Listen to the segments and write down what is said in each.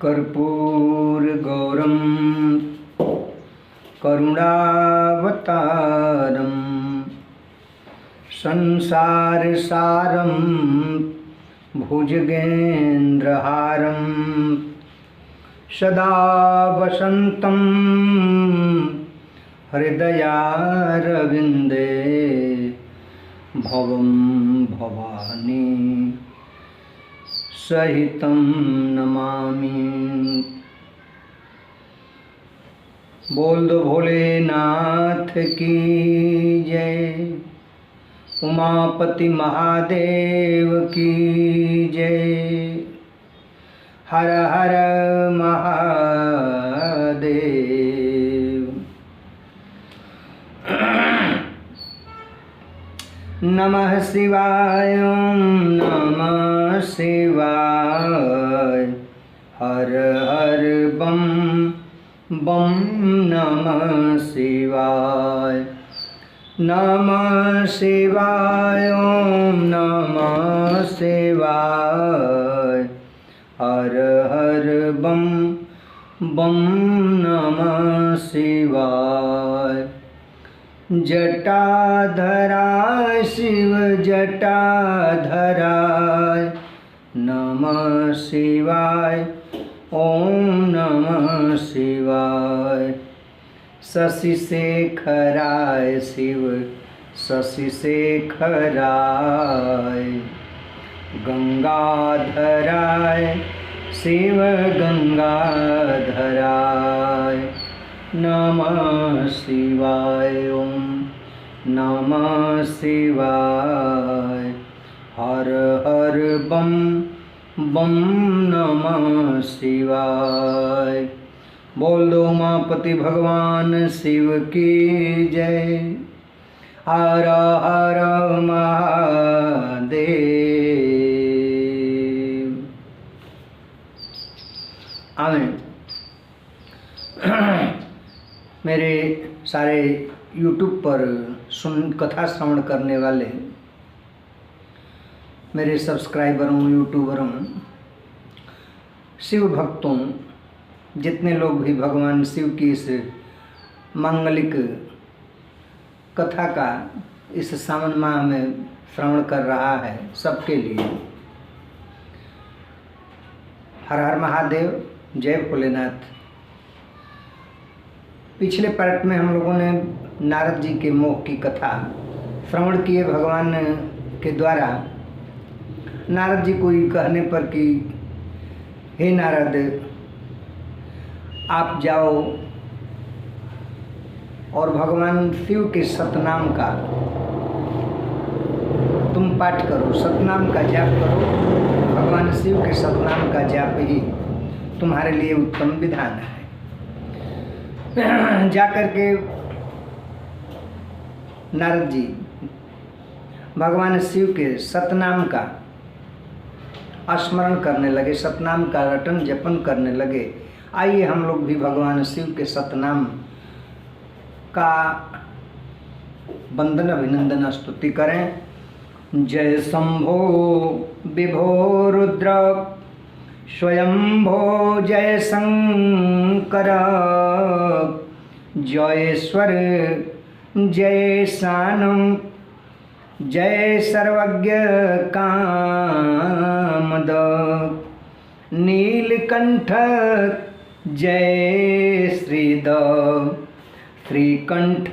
कर्पूरगौरं करुणावतारं संसारसारं भुजगेन्द्रहारं सदा वसन्तं हृदयारविन्दे भवं भवानी सहितं नमामि। बोल दो भोलेनाथ की जय, उमापति महादेव की जय। हर हर महादेव। नमः शिवाय नमः शिवाय। हर हर बम बम नमः शिवाय। नमः शिवाय नमः शिवाय। हर हर बम बम नमः शिवाय। जटाधराय शिव जटाधराय नमः शिवाय। ओम नमः शिवाय। शशि शेखराय शिव शशि शेखराय। गंगाधराय शिव गंगाधराय नमः शिवाय। ओम नमः शिवाय। हर हर बम बम नमः शिवाय। बोल दो उमापति भगवान शिव की जय। हर हर महादेव। आमीन। मेरे सारे YouTube पर कथा श्रवण करने वाले मेरे सब्सक्राइबरों, यूट्यूबरों, शिव भक्तों, जितने लोग भी भगवान शिव की इस मांगलिक कथा का इस सावन माह में श्रवण कर रहा है, सबके लिए हर हर महादेव, जय भोलेनाथ। पिछले पार्ट में हम लोगों ने नारद जी के मोह की कथा श्रवण किए भगवान के द्वारा। नारद जी को कहने पर कि हे नारद, आप जाओ और भगवान शिव के सतनाम का तुम पाठ करो, सतनाम का जाप करो। भगवान शिव के सतनाम का जाप ही तुम्हारे लिए उत्तम विधान है। जाकर के नारद जी भगवान शिव के सतनाम का स्मरण करने लगे, सतनाम का रटन जपन करने लगे। आइए हम लोग भी भगवान शिव के सतनाम का वंदन अभिनंदन स्तुति करें। जय शंभो विभो रुद्र स्वयंभो जय शंकर। जयेश्वर जय शानम जय सर्वज्ञ कामद। नीलकंठ जय श्रीद। श्रीकंठ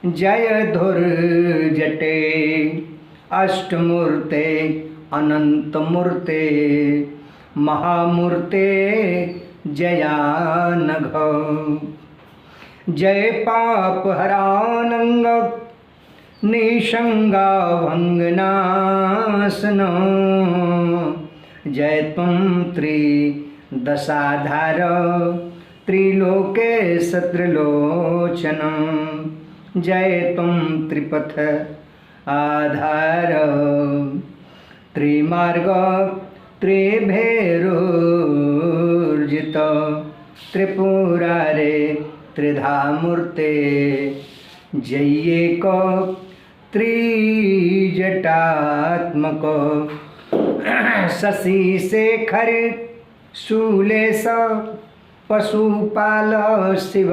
जय धुर्जटे। अष्टमूर्ते अनंतमूर्ते महामूर्ते जयानघ। जय पाप हरानंग निशंगा भंगनाशन। जय त्वं त्रिदशाधार त्रिलोकेश त्रिलोचन। जय त्वं त्रिपथ आधार त्रिमार्ग त्रिभैरुर्जित। त्रिपुरारे त्रिधामूर्ते जयेक त्रिजटात्मक। शशि शेखर शूलेश पशुपाल शिव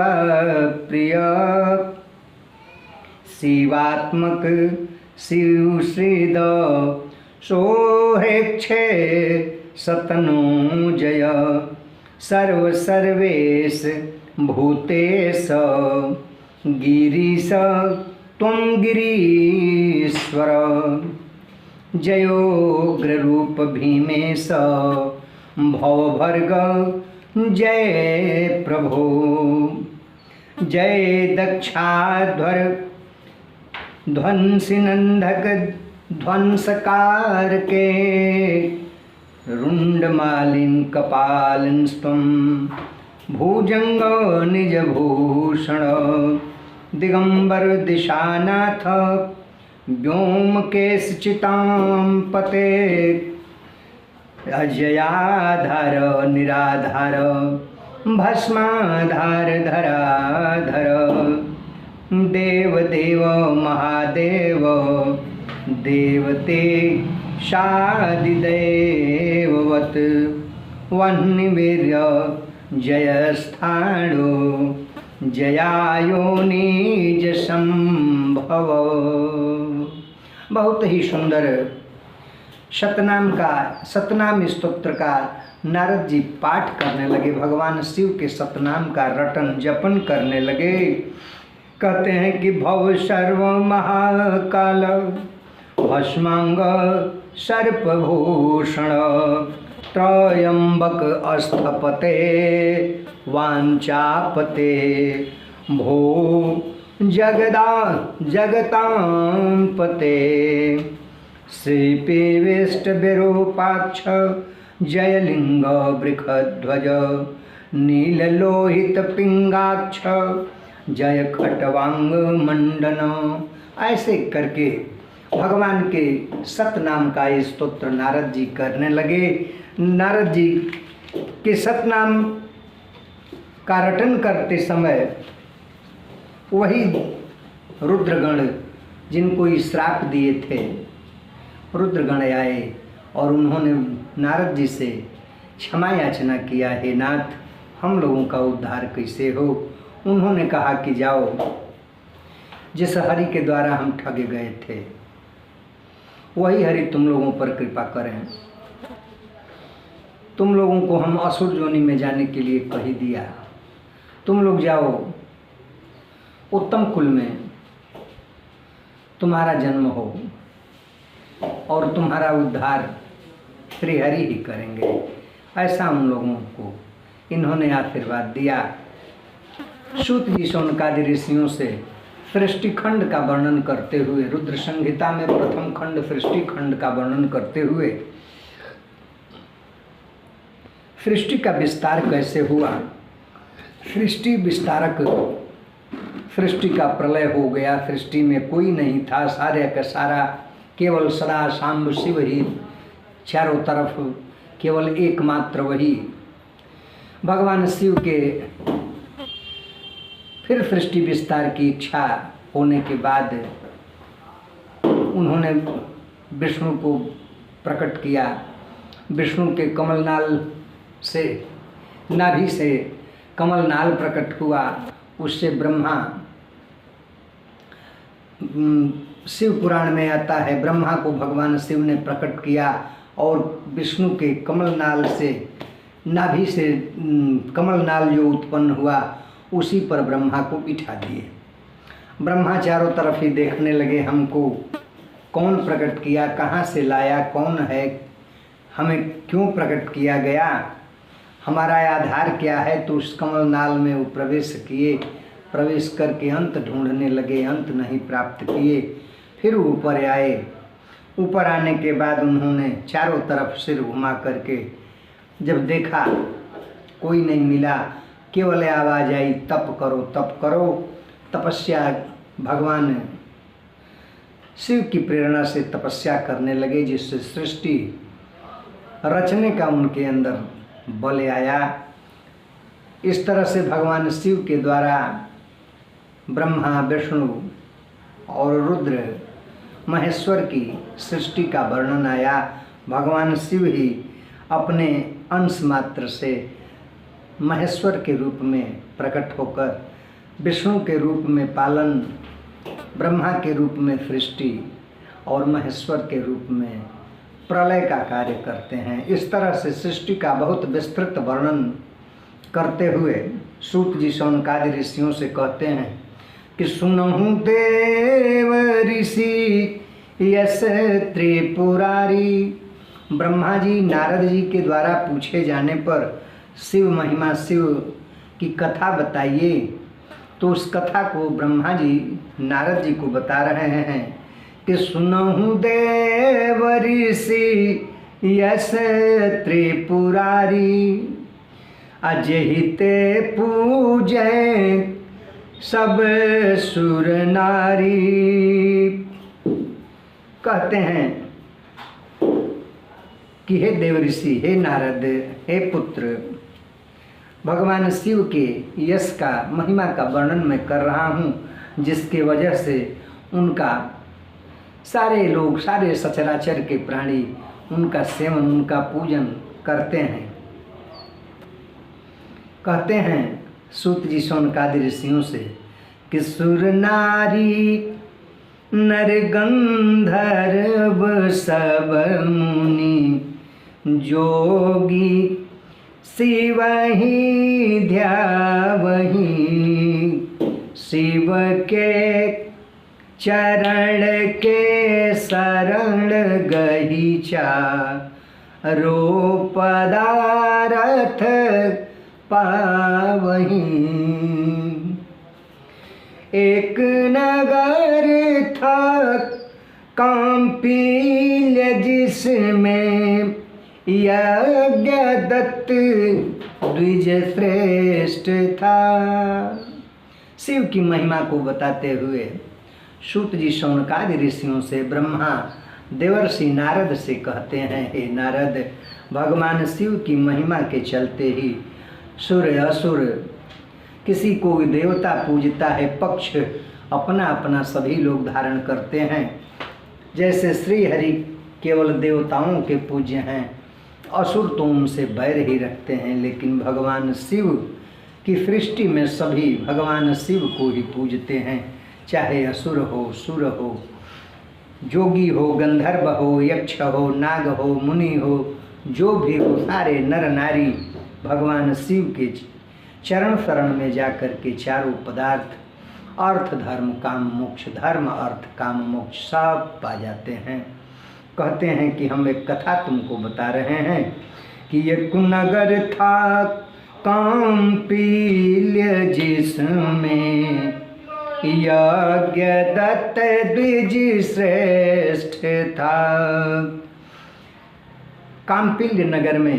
प्रिय शिवात्मक शिवश्रीद सोहेक्षे सतनुजय सर्वेश भूतेश गिरीश त्वं गिरीश्वर जयोग्ररूप भीमेश भवभर्ग जय प्रभो जय दक्षाध्वर ध्वंसिनंदक ध्वंसकार के रुंडमालिन कपालिन स्तम भुजंग निजभूषण दिगंबर दिशानाथ व्योमकेश चितां पते अजयाधार निराधार भस्माधार धराधर देवदेव महादेव देवते शादिदेववत् वह्निवीर्य जयस्थाणु जयायोनिज संभव। बहुत ही सुंदर सतनाम स्तोत्र का नारद जी पाठ करने लगे। भगवान शिव के सतनाम का रटन जपन करने लगे। कहते हैं कि भव सर्व महाकाल भस्मांग सर्पभूषण त्रयंबक अस्थपते वांचापते भो जगतां पते श्रीपीवेष्ट विरूपाक्ष जयलिंग बृखध्वज नीललोहित पिंगाक्ष जय खटवांग मंडन। ऐसे करके भगवान के सतनाम का स्तोत्र नारद जी करने लगे। नारद जी के सतनाम का रटन करते समय वही रुद्रगण जिनको श्राप दिए थे रुद्रगण आए और उन्होंने नारद जी से क्षमा याचना किया, हे नाथ हम लोगों का उद्धार कैसे हो। उन्होंने कहा कि जाओ, जिस हरि के द्वारा हम ठगे गए थे वही हरि तुम लोगों पर कृपा करें। तुम लोगों को हम असुर योनि में जाने के लिए कह दिया, तुम लोग जाओ, उत्तम कुल में तुम्हारा जन्म हो और तुम्हारा उद्धार श्री हरि ही करेंगे। ऐसा उन लोगों को इन्होंने आशीर्वाद दिया। सूत जी शौनकादि ऋषियों से सृष्टि खंड का वर्णन करते हुए, रुद्र संहिता में प्रथम खंड सृष्टि खंड का वर्णन करते हुए सृष्टि का विस्तार कैसे हुआ, सृष्टि विस्तारक सृष्टि का प्रलय हो गया, सृष्टि में कोई नहीं था, सारे का सारा केवल सदा सांब शिव ही, चारों तरफ केवल एकमात्र वही। भगवान शिव के फिर सृष्टि विस्तार की इच्छा होने के बाद उन्होंने विष्णु को प्रकट किया। विष्णु के कमलनाल से, नाभि से कमलनाल प्रकट हुआ, उससे ब्रह्मा, शिव पुराण में आता है ब्रह्मा को भगवान शिव ने प्रकट किया और विष्णु के कमलनाल से, नाभि से कमलनाल जो उत्पन्न हुआ उसी पर ब्रह्मा को बिठा दिए। ब्रह्मा चारों तरफ ही देखने लगे, हमको कौन प्रकट किया, कहाँ से लाया, कौन है, हमें क्यों प्रकट किया गया, हमारा आधार क्या है। तो उस कमलनाल में वो प्रवेश किए, प्रवेश करके अंत ढूंढने लगे, अंत नहीं प्राप्त किए। फिर ऊपर आए, ऊपर आने के बाद उन्होंने चारों तरफ सिर घुमा करके जब देखा कोई नहीं मिला, केवल आवाज़ आई, तप करो तप करो। तपस्या, भगवान शिव की प्रेरणा से तपस्या करने लगे, जिससे सृष्टि रचने का उनके अंदर बल आया। इस तरह से भगवान शिव के द्वारा ब्रह्मा, विष्णु और रुद्र महेश्वर की सृष्टि का वर्णन आया। भगवान शिव ही अपने अंश मात्र से महेश्वर के रूप में प्रकट होकर विष्णु के रूप में पालन, ब्रह्मा के रूप में सृष्टि और महेश्वर के रूप में प्रलय का कार्य करते हैं। इस तरह से सृष्टि का बहुत विस्तृत वर्णन करते हुए सूत जी शौनकादि ऋषियों से कहते हैं कि सुनहु देव ऋषि यस त्रिपुरारी। ब्रह्मा जी नारद जी के द्वारा पूछे जाने पर शिव महिमा, शिव की कथा बताइए, तो उस कथा को ब्रह्मा जी नारद जी को बता रहे हैं कि सुनहु देव ऋषि यस त्रिपुरारी, अजहि ते पूजै सब सुर नारी। कहते हैं कि हे देव ऋषि, हे नारद, हे पुत्र, भगवान शिव के यश का, महिमा का वर्णन मैं कर रहा हूँ, जिसके वजह से उनका सारे लोग, सारे सचराचर के प्राणी उनका सेवन, उनका पूजन करते हैं। कहते हैं सूत जी शौनकादि ऋषियों से कि सुर नारी नर गंधर्व सब मुनि जोगी शिव ही ध्यावही, शिव के चरण के शरण गही चारो पदारथ पावही। एक नगर था काम्पील्य जिसमें यज्ञ दत्त द्विज श्रेष्ठ था। शिव की महिमा को बताते हुए सूत जी शौनकादि ऋषियों से ब्रह्मा देवर्षि नारद से कहते हैं, हे नारद, भगवान शिव की महिमा के चलते ही सुर असुर, किसी को देवता पूजता है, पक्ष अपना अपना सभी लोग धारण करते हैं। जैसे श्री हरि केवल देवताओं के पूज्य हैं, असुर तो उनसे बैर ही रखते हैं, लेकिन भगवान शिव की सृष्टि में सभी भगवान शिव को ही पूजते हैं। चाहे असुर हो, सुर हो, जोगी हो, गंधर्व हो, यक्ष हो, नाग हो, मुनि हो, जो भी हो, सारे नर नारी भगवान शिव के चरण शरण में जाकर के चारों पदार्थ अर्थ धर्म काम मोक्ष, धर्म अर्थ काम मोक्ष सब पा जाते हैं। कहते हैं कि हम एक कथा तुमको बता रहे हैं कि एक नगर था काम्पील्य जिसमें यज्ञ दत्त द्विज श्रेष्ठ था। काम्पील्य नगर में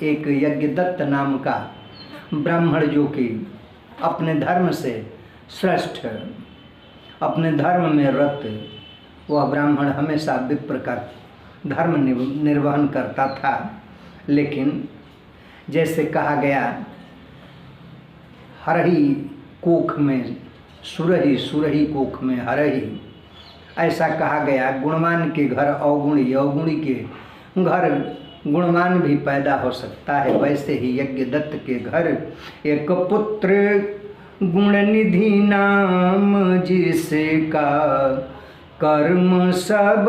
एक यज्ञदत्त नाम का ब्राह्मण, जो कि अपने धर्म से श्रेष्ठ, अपने धर्म में रत, वह ब्राह्मण हमेशा विप्र का धर्म निर्वहन करता था। लेकिन जैसे कहा गया, हरही कोख में सुरही, सुरही कोख में हरही, ऐसा कहा गया। गुणवान के घर अवगुणी, अवगुणी के घर गुणवान भी पैदा हो सकता है। वैसे ही यज्ञदत्त के घर एक पुत्र गुणनिधि नाम जिसका कर्म सब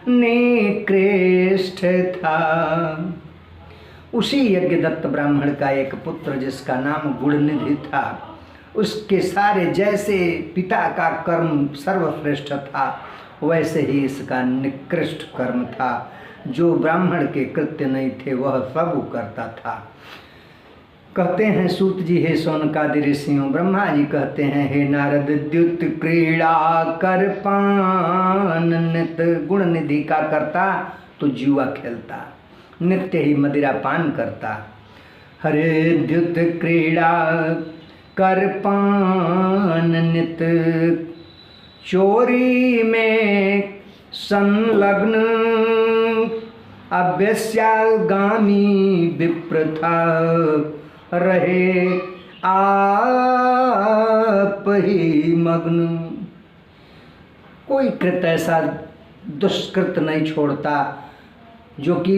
निकृष्ट था। उसी यज्ञदत्त ब्राह्मण का एक पुत्र जिसका नाम गुणनिधि था, उसके सारे, जैसे पिता का कर्म सर्वश्रेष्ठ था, वैसे ही इसका निकृष्ट कर्म था। जो ब्राह्मण के कृत्य नहीं थे वह सब करता था। कहते हैं सूत जी, हे शौनकादि ऋषियों, ब्रह्मा जी कहते हैं, हे नारद, द्युत क्रीड़ा कर पान नित। गुण निधि का करता तो जुआ खेलता, नित्य ही मदिरा पान करता। हरे द्युत क्रीड़ा कर पान नित, चोरी में संलग्न, अभ्यस्यागामी विप्र था, रहे आप ही मग्न। कोई कृत ऐसा दुष्कृत नहीं छोड़ता जो कि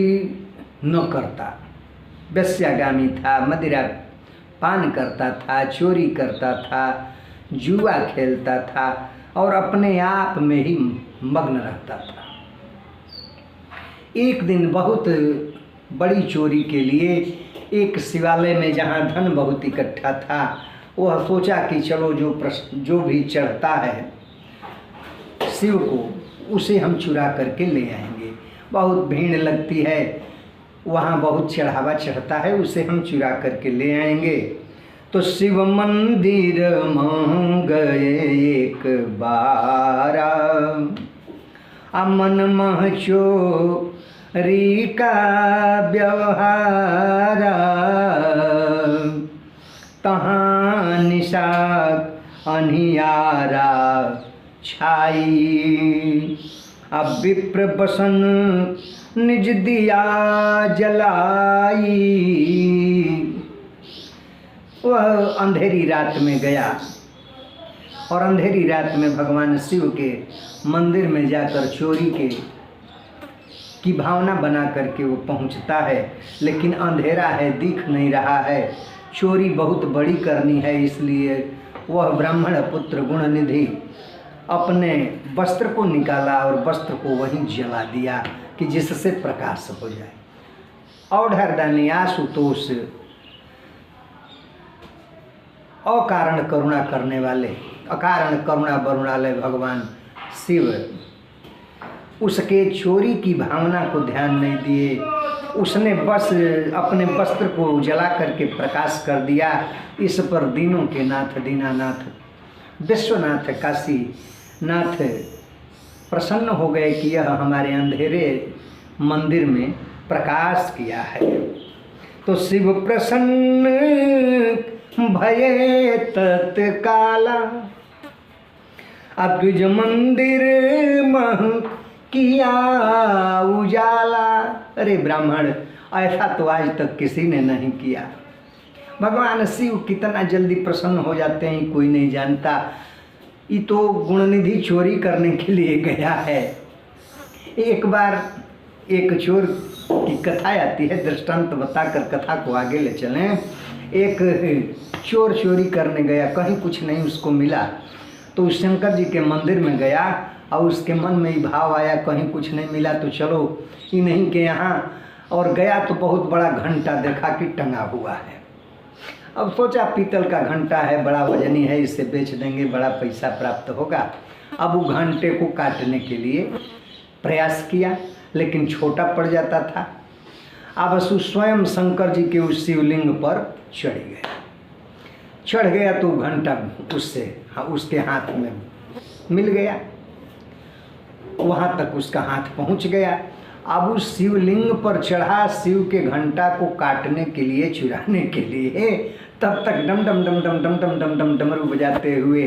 न करता। वेश्यागामी था, मदिरा पान करता था, चोरी करता था, जुआ खेलता था और अपने आप में ही मग्न रहता था। एक दिन बहुत बड़ी चोरी के लिए एक शिवालय में जहाँ धन बहुत इकट्ठा था, वह सोचा कि चलो जो भी चढ़ता है शिव को उसे हम चुरा करके ले आएंगे। बहुत भीड़ लगती है, वहाँ बहुत चढ़ावा चढ़ता है, उसे हम चुरा करके ले आएंगे। तो शिव मंदिर में गए एक बार, अमन महचोरी का व्यवहार, तहाँ निशा अनियारा छाई, अब विप्र बसन निज दिया जलाई। वह अंधेरी रात में गया और अंधेरी रात में भगवान शिव के मंदिर में जाकर चोरी की भावना बना करके वो पहुंचता है, लेकिन अंधेरा है, दिख नहीं रहा है, चोरी बहुत बड़ी करनी है, इसलिए वह ब्राह्मण पुत्र गुणनिधि अपने वस्त्र को निकाला और वस्त्र को वहीं जला दिया कि जिससे प्रकाश हो जाए। औढ़रदानी आशुतोष अकारण करुणा करने वाले, अकारण करुणा बरुणालय भगवान शिव उसके चोरी की भावना को ध्यान नहीं दिए, उसने बस अपने वस्त्र को जला करके प्रकाश कर दिया। इस पर दीनों के नाथ दीनानाथ विश्वनाथ काशी नाथ प्रसन्न हो गए कि यह हमारे अंधेरे मंदिर में प्रकाश किया है। तो शिव प्रसन्न भये तत्काला, द्विज मंदिर मह किया उजाला। अरे ब्राह्मण, ऐसा तो आज तक किसी ने नहीं किया। भगवान शिव कितना जल्दी प्रसन्न हो जाते हैं कोई नहीं जानता। ये तो गुणनिधि चोरी करने के लिए गया है। एक बार एक चोर की कथा आती है, दृष्टांत बताकर कथा को आगे ले चलें। एक चोर चोरी करने गया, कहीं कुछ नहीं उसको मिला, तो शंकर जी के मंदिर में गया और उसके मन में ही भाव आया कहीं कुछ नहीं मिला तो चलो इन्हीं के यहाँ, और गया तो बहुत बड़ा घंटा देखा कि टंगा हुआ है। अब सोचा पीतल का घंटा है, बड़ा वजनी है, इसे बेच देंगे, बड़ा पैसा प्राप्त होगा। अब वो घंटे को काटने के लिए प्रयास किया, लेकिन छोटा पड़ जाता था। अब स्वयं शंकर जी के उस शिवलिंग पर चढ़ गया तो घंटा उसके हाथ में मिल गया, वहाँ तक उसका हाथ पहुँच गया। अब उस शिवलिंग पर चढ़ा शिव के घंटा को काटने के लिए, चुराने के लिए, तब तक डम डम डम डम डम डम डम डम डमरू बजाते हुए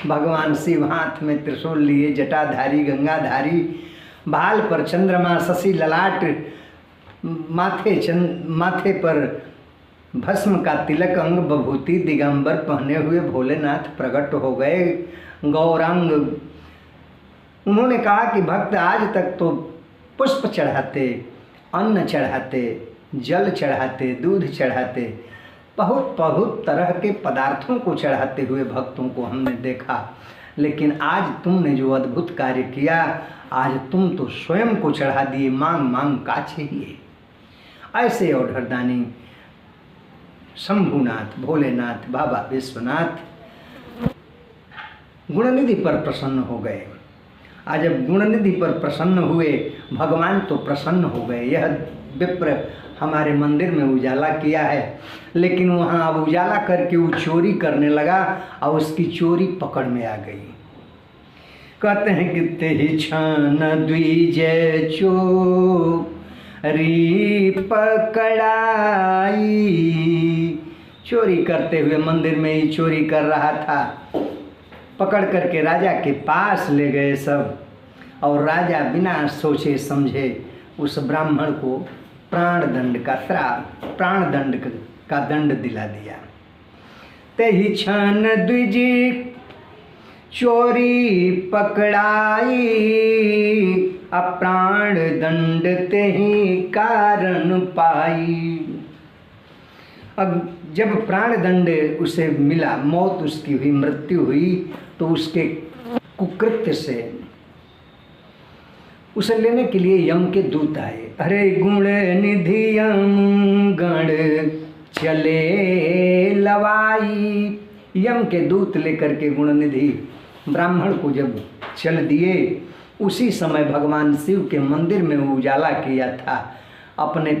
भगवान शिव हाथ में त्रिशूल लिए, जटाधारी गंगाधारी, भाल पर चंद्रमा, शशि ललाट, माथे पर भस्म का तिलक, अंग बभूति दिगंबर पहने हुए भोलेनाथ प्रकट हो गए गौरांग। उन्होंने कहा कि भक्त आज तक तो पुष्प चढ़ाते, अन्न चढ़ाते, जल चढ़ाते, दूध चढ़ाते, बहुत बहुत तरह के पदार्थों को चढ़ाते हुए भक्तों को हमने देखा, लेकिन आज तुमने जो अद्भुत कार्य किया, आज तुम तो स्वयं को चढ़ा दिए, मांग मांग का चाहिए। ऐसे औढ़रदानी शंभुनाथ, भोलेनाथ, बाबा विश्वनाथ गुणनिधि पर प्रसन्न हो गए। आज जब गुणनिधि पर प्रसन्न हुए, भगवान तो प्रसन्न हो गए। यह विप्र हमारे मंदिर में उजाला किया है, लेकिन वहाँ अब उजाला करके वो चोरी करने लगा और उसकी चोरी पकड़ में आ गई। कहते हैं कि तेहि छान द्विजय चोरी पकड़ाई। चोरी करते हुए मंदिर में ही चोरी कर रहा था, पकड़ करके राजा के पास ले गए सब, और राजा बिना सोचे समझे उस ब्राह्मण को प्राणदंड का दंड दिला दिया। तेहि छन द्विज चोरी पकड़ाई, अप्राण दंड तेहि कारण पाई। अब जब प्राण दंड उसे मिला, मौत उसकी हुई, मृत्यु हुई, तो उसके कुकृत्य से उसे लेने के लिए यम के दूत आए। अरे गुण निधि यम गण चले लवाई। यम के दूत लेकर के गुण निधि ब्राह्मण को जब चल दिए, उसी समय भगवान शिव के मंदिर में उजाला किया था। अपने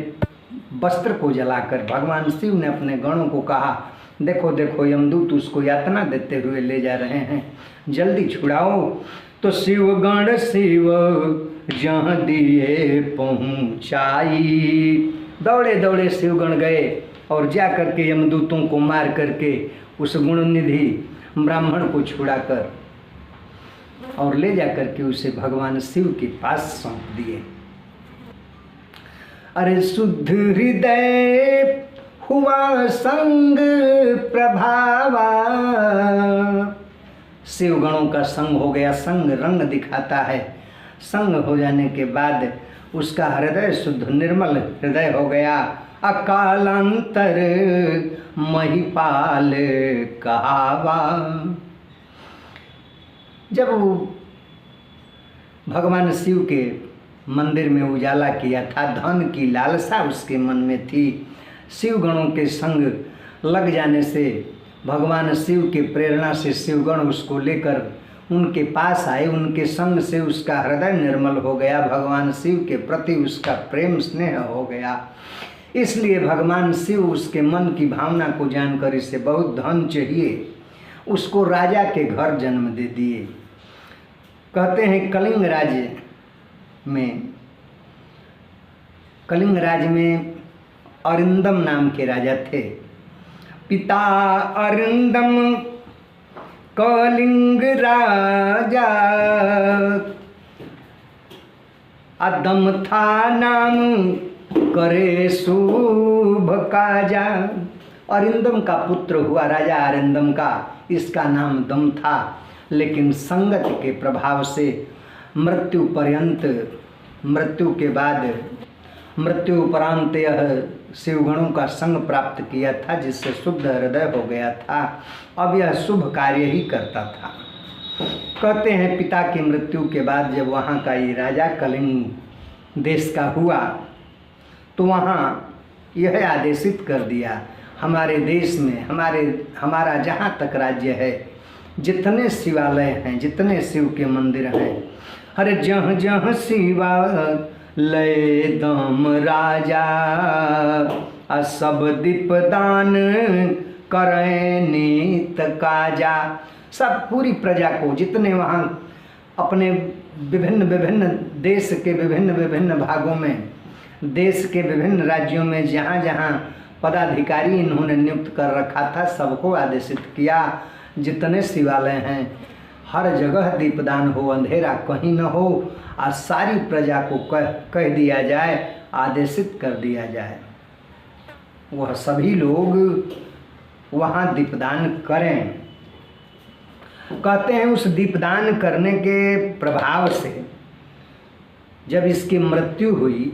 वस्त्र को जलाकर भगवान शिव ने अपने गणों को कहा, देखो देखो यमदूत उसको यातना देते हुए ले जा रहे हैं, जल्दी छुड़ाओ। तो शिव गण शिव जहाँ दिए पहुँचाई। दौड़े दौड़े शिवगण गए और जा करके यमदूतों को मार करके उस गुणनिधि ब्राह्मण को छुड़ाकर और ले जा करके उसे भगवान शिव के पास सौंप दिए। अरे शुद्ध हृदय हुआ संग प्रभावा। शिवगणों का संग हो गया, संग रंग दिखाता है। संग हो जाने के बाद उसका हृदय शुद्ध निर्मल हृदय हो गया। अकालांतर महिपाल कहावा। जब भगवान शिव के मंदिर में उजाला किया था, धन की लालसा उसके मन में थी। शिवगणों के संग लग जाने से भगवान शिव के प्रेरणा से शिवगण उसको लेकर उनके पास आए। उनके संग से उसका हृदय निर्मल हो गया, भगवान शिव के प्रति उसका प्रेम स्नेह हो गया। इसलिए भगवान शिव उसके मन की भावना को जानकर इसे बहुत धन चाहिए, उसको राजा के घर जन्म दे दिए। कहते हैं कलिंग राज्य में अरिंदम नाम के राजा थे। पिता अरिंदम कलिंग राजा, अदम था नाम करे शुभ काजा। अरिंदम का पुत्र हुआ राजा अरिंदम का, इसका नाम दम था। लेकिन संगत के प्रभाव से मृत्यु पर्यंत, मृत्यु के बाद, मृत्यु उपरांत यह शिवगणों का संग प्राप्त किया था, जिससे शुद्ध हृदय हो गया था। अब यह शुभ कार्य ही करता था। कहते हैं पिता की मृत्यु के बाद जब वहाँ का ये राजा कलिंग देश का हुआ, तो वहाँ यह आदेशित कर दिया, हमारे देश में हमारा जहाँ तक राज्य है, जितने शिवालय हैं, जितने शिव के मंदिर हैं, हरे जहाँ जहाँ शिवालय दम राजा, सब दीपदान करें नीत काजा। सब पूरी प्रजा को, जितने वहाँ अपने विभिन्न विभिन्न देश के विभिन्न विभिन्न भागों में, देश के विभिन्न राज्यों में जहाँ जहाँ पदाधिकारी इन्होंने नियुक्त कर रखा था, सबको आदेशित किया, जितने शिवालय हैं हर जगह दीपदान हो, अंधेरा कहीं न हो, और सारी प्रजा को कह दिया जाए, आदेशित कर दिया जाए, वह सभी लोग वहाँ दीपदान करें। कहते हैं उस दीपदान करने के प्रभाव से जब इसकी मृत्यु हुई,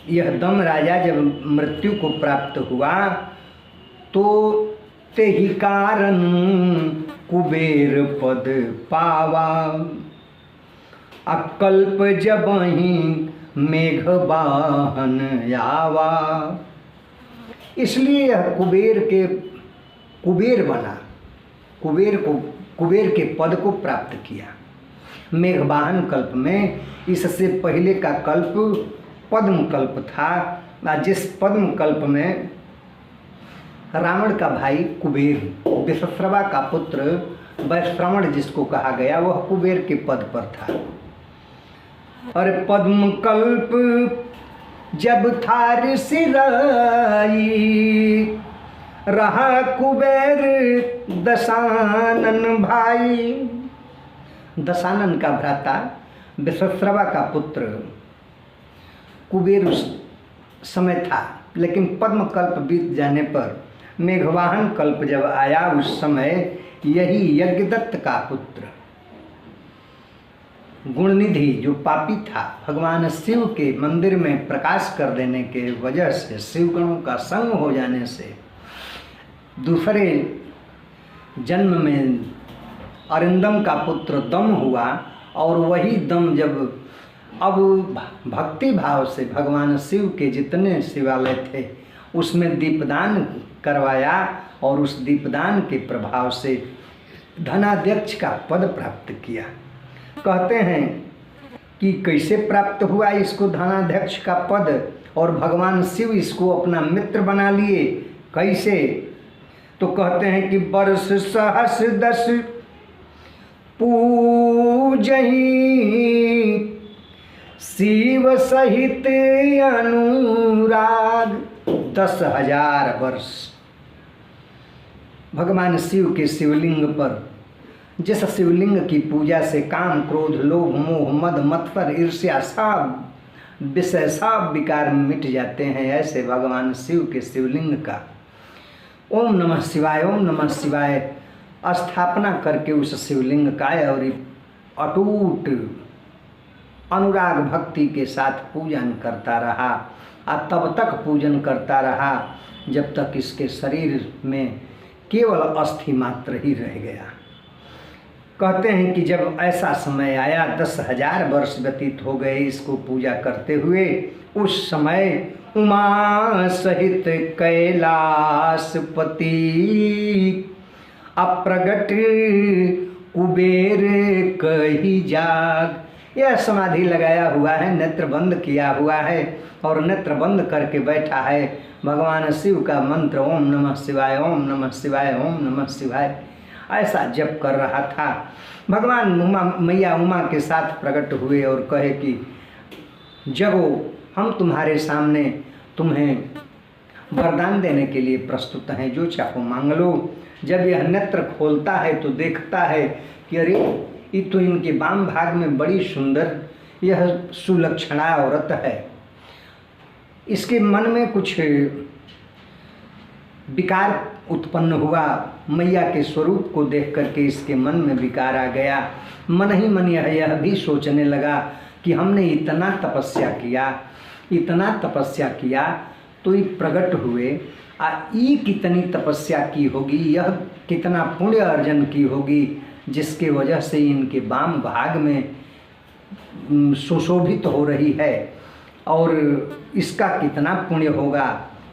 यह दम राजा जब मृत्यु को प्राप्त हुआ, तो ते ही कारण कुबेर पद पावा। अकल्प जबहि मेघ वाहन आवा। इसलिए यह कुबेर बना, कुबेर के पद को प्राप्त किया। मेघवाहन कल्प में, इससे पहले का कल्प पद्म कल्प था, जिस पद्म कल्प में रावण का भाई कुबेर, विश्रवा का पुत्र वैश्रवण जिसको कहा गया, वह कुबेर के पद पर था। और पद्म कल्प जब था ऋषिराई, रहा कुबेर दशानन भाई। दशानन का भ्राता विश्रवा का पुत्र कुबेर उस समय था, लेकिन पद्म कल्प बीत जाने पर मेघवाहन कल्प जब आया, उस समय यही यज्ञदत्त का पुत्र गुणनिधि जो पापी था, भगवान शिव के मंदिर में प्रकाश कर देने के वजह से, शिवगणों का संग हो जाने से दूसरे जन्म में अरिंदम का पुत्र दम हुआ, और वही दम जब अब भक्ति भाव से भगवान शिव के जितने शिवालय थे उसमें दीपदान करवाया, और उस दीपदान के प्रभाव से धनाध्यक्ष का पद प्राप्त किया। कहते हैं कि कैसे प्राप्त हुआ इसको धनाध्यक्ष का पद, और भगवान शिव इसको अपना मित्र बना लिए, कैसे? तो कहते हैं कि वर्ष सहस 10 पूजहि शिव सहित अनुराग। 10,000 वर्ष भगवान शिव के शिवलिंग पर, जिस शिवलिंग की पूजा से काम, क्रोध, लोभ, मोह, मद, मत्सर, ईर्ष्या सब विषय सब विकार मिट जाते हैं, ऐसे भगवान शिव के शिवलिंग का ओम नमः शिवाय, ओम नमः शिवाय स्थापना करके उस शिवलिंग का और अटूट अनुराग भक्ति के साथ पूजन करता रहा, और तब तक पूजन करता रहा जब तक इसके शरीर में केवल अस्थि मात्र ही रह गया। कहते हैं कि जब ऐसा समय आया, 10,000 वर्ष व्यतीत हो गए इसको पूजा करते हुए, उस समय उमा सहित कैलाशपति अप्रगट कुबेर कही जाग। यह समाधि लगाया हुआ है, नेत्र बंद किया हुआ है, और नेत्र बंद करके बैठा है, भगवान शिव का मंत्र ओम नमः शिवाय, ओम नमः शिवाय, ओम नमः शिवाय ऐसा जप कर रहा था। भगवान मैया उमा के साथ प्रकट हुए और कहे कि जगो, हम तुम्हारे सामने तुम्हें वरदान देने के लिए प्रस्तुत हैं, जो चाहो मांग लो। जब यह नेत्र खोलता है तो देखता है कि अरे ये तो इनके वाम भाग में बड़ी सुंदर यह सुलक्षणा औरत है। इसके मन में कुछ विकार उत्पन्न हुआ, मैया के स्वरूप को देख करके इसके मन में विकार आ गया। मन ही मन यह भी सोचने लगा कि हमने इतना तपस्या किया तो ये प्रकट हुए, ये कितनी तपस्या की होगी, यह कितना पुण्य अर्जन की होगी, जिसके वजह से इनके वाम भाग में सुशोभित हो रही है, और इसका कितना पुण्य होगा,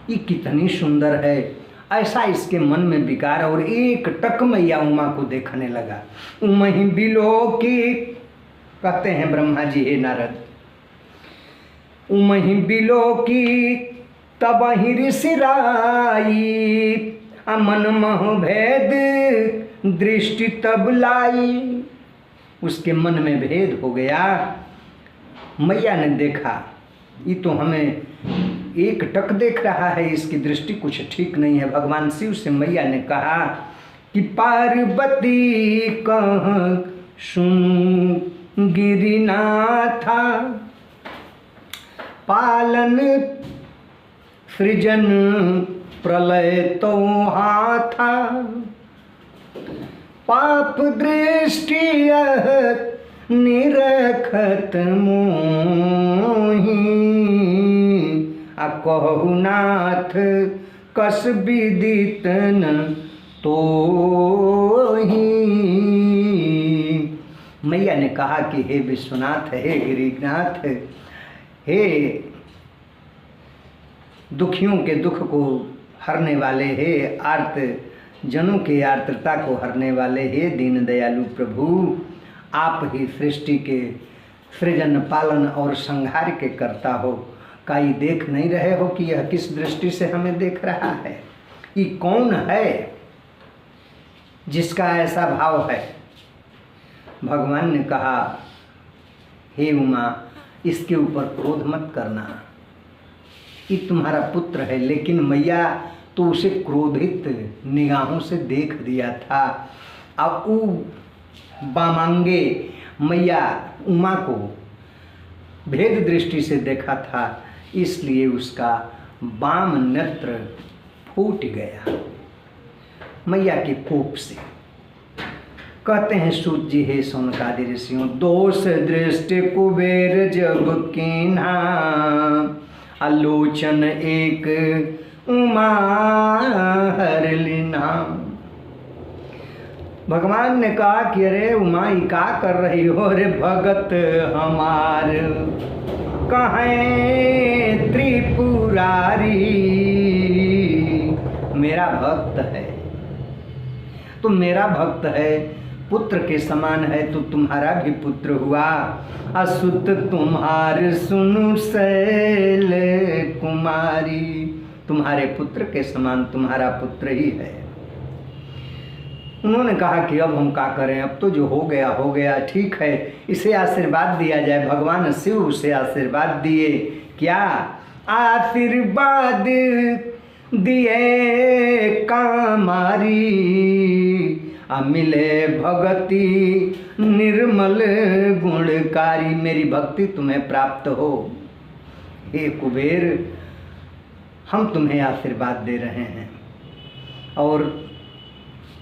ये कितनी सुंदर है। ऐसा इसके मन में विकार, और एक टक मैया उमा को देखने लगा। उमहि बिलो की, कहते हैं ब्रह्मा जी, हे नारद, उमहि बिलो की तब ही ऋषिराई, अमन मह भेद दृष्टि तब लाई। उसके मन में भेद हो गया। मैया ने देखा, ये तो हमें एक टक देख रहा है, इसकी दृष्टि कुछ ठीक नहीं है। भगवान शिव से मैया ने कहा कि पार्वती कह सुन गिरिनाथा, पालन सृजन प्रलय तो हाथा, पाप दृष्टि निरखत मोही, कहु नाथ कस विदितन तो ही। मैया ने कहा कि हे विश्वनाथ, हे गिरिनाथ, हे दुखियों के दुख को हरने वाले, हे आर्त जनों के आर्द्रता को हरने वाले, हे दीन दयालु प्रभु, आप ही सृष्टि के सृजन, पालन और संहार के कर्ता हो। का ये देख नहीं रहे हो कि यह किस दृष्टि से हमें देख रहा है? ये कौन है जिसका ऐसा भाव है? भगवान ने कहा, हे उमा, इसके ऊपर क्रोध मत करना, ये तुम्हारा पुत्र है। लेकिन मैया तो उसे क्रोधित निगाहों से देख दिया था। अब वो बामांगे मैया उमा को भेद दृष्टि से देखा था, इसलिए उसका वाम नेत्र फूट गया मैया के कोप से। कहते हैं सूत जी हे सौनकादि ऋषियों, दोष दृष्टि कुबेर जब कीन्हा, आलोचन एक उमा हर लीन्हा। भगवान ने कहा कि अरे उमा ये क्या कर रही हो रे भगत हमार, कहें त्रिपुरारी मेरा भक्त है, तो मेरा भक्त है, पुत्र के समान है, तो तुम्हारा भी पुत्र हुआ। असुत तुम्हार सुनु शैल कुमारी, तुम्हारे पुत्र के समान तुम्हारा पुत्र ही है। उन्होंने कहा कि अब हम क्या करें, अब तो जो हो गया ठीक है, इसे आशीर्वाद दिया जाए। भगवान शिव उसे आशीर्वाद दिए। क्या आशीर्वाद दिए कामारी, मिले भक्ति निर्मल गुणकारी, मेरी भक्ति तुम्हें प्राप्त हो। हे कुबेर, हम तुम्हें आशीर्वाद दे रहे हैं। और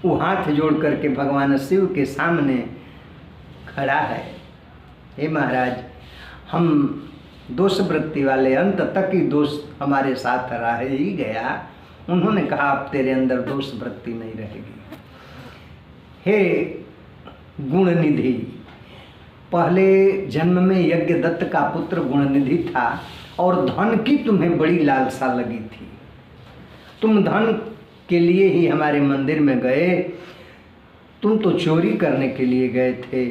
वो हाथ जोड़ करके भगवान शिव के सामने खड़ा है। हे महाराज, हम दोष वृत्ति वाले, अंत तक ही दोष हमारे साथ रह ही गया। उन्होंने कहा अब तेरे अंदर दोष वृत्ति नहीं रहेगी। हे गुणनिधि, पहले जन्म में यज्ञदत्त का पुत्र गुणनिधि था और धन की तुम्हें बड़ी लालसा लगी थी। तुम धन के लिए ही हमारे मंदिर में गए, तुम तो चोरी करने के लिए गए थे,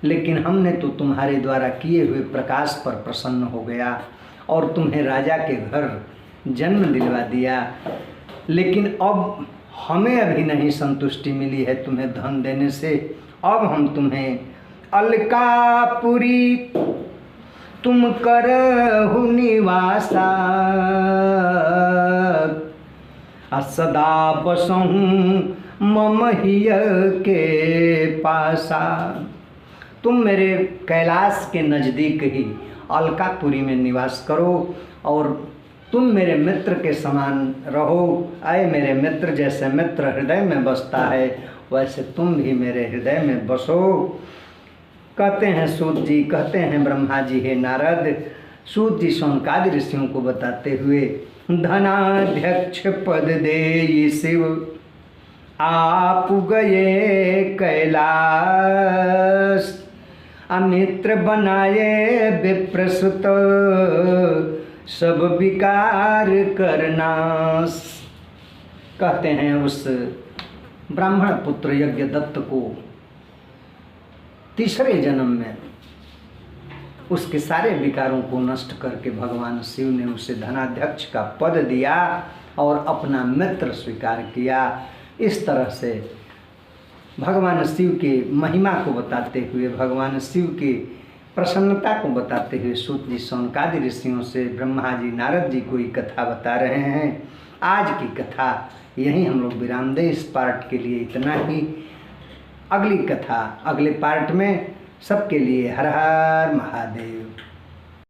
लेकिन हमने तो तुम्हारे द्वारा किए हुए प्रकाश पर प्रसन्न हो गया और तुम्हें राजा के घर जन्म दिलवा दिया। लेकिन अब हमें अभी नहीं संतुष्टि मिली है तुम्हें धन देने से। अब हम तुम्हें अलकापुरी तुम करहु निवासा, सदा बसहूँ मम हिय के पासा। तुम मेरे कैलाश के नज़दीक ही अलकापुरी में निवास करो और तुम मेरे मित्र के समान रहो। आए मेरे मित्र, जैसे मित्र हृदय में बसता है वैसे तुम भी मेरे हृदय में बसो। कहते हैं सूत जी, कहते हैं ब्रह्मा जी, हे नारद। सूत जी शौनकादि ऋषियों को बताते हुए, धनाध्यक्ष पद दे शिव आप गए कैलाश, अमित्र बनाए विप्रसुत सब विकार करनाश। कहते हैं उस ब्राह्मण पुत्र यज्ञदत्त को तीसरे जन्म में उसके सारे विकारों को नष्ट करके भगवान शिव ने उसे धनाध्यक्ष का पद दिया और अपना मित्र स्वीकार किया। इस तरह से भगवान शिव के महिमा को बताते हुए, भगवान शिव की प्रसन्नता को बताते हुए सूत जी शौनकादि ऋषियों से ब्रह्मा जी नारद जी को कथा बता रहे हैं। आज की कथा यहीं हम लोग विराम दें। इस पार्ट के लिए इतना ही। अगली कथा अगले पार्ट में। सबके लिए हर हर महादेव।